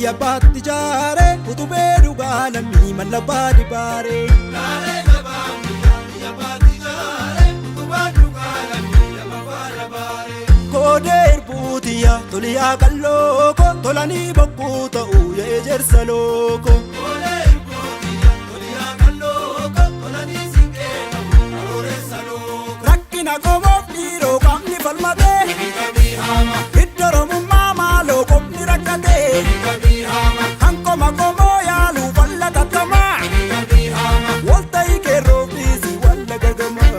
biyya baatti jaare utubee dhugaa lammii mallabaa dibaare. Koodee irbuutiya toliyaa qallooko tolanii bokkuu ta'uu yee jersa looko. Rakkina qomoof dhiiroo qaamni falmatee iddoo romummaa maaloo qomni rakkatee hankoma qomoo yaaluu walla tattamaa walta'ii keerroof dhiisii walla gagamaa.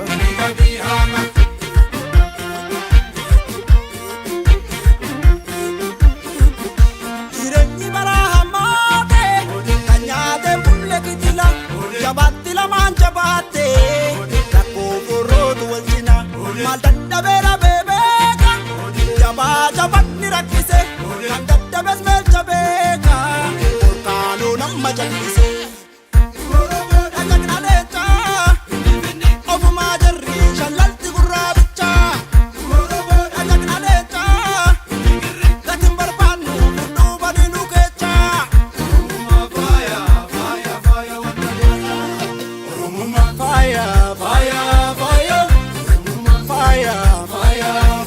Jireenyi baraa hammaatee kan nyaatee bulle kitila jabaatti lamaan jabaattee rakkoo gorrootu wal cina maal dadhabeera beebeeka jabaa jabatni rakkise kan dadhabes meelcha beeka olkaanoo nama jallise. Ofumaa jarri shallalti gurraa bichaa gatiin barbaannu furduu badinu keechaa. Faaya faaya faaya faaya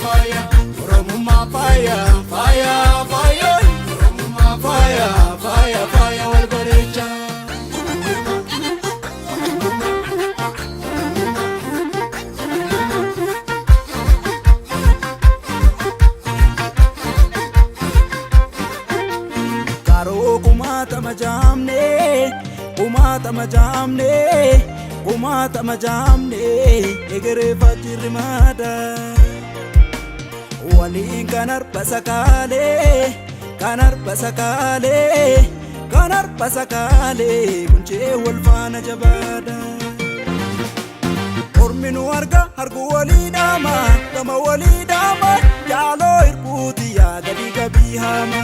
faaya Oromummaa faaya faaya faaya Oromummaa faaya faaya faaya wal bareecha. Karoo kumaatama jaamne egeree faajjirri maada waliin kan arba sakaalee kunchee wal faana jabaada. Ormi nu arga hargu walii dhaama gama walii dhaama jaaloo irbuuti yaa gadi gabii haama.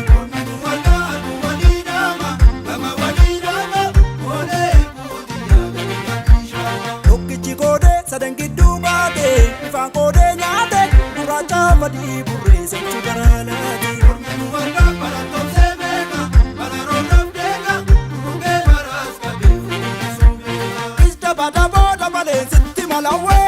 Sadan gidduu baate ifaan koodee nyaate gurraacha badii burree sanchi garaa laate. Ijda bada booda malee sitti malawwee.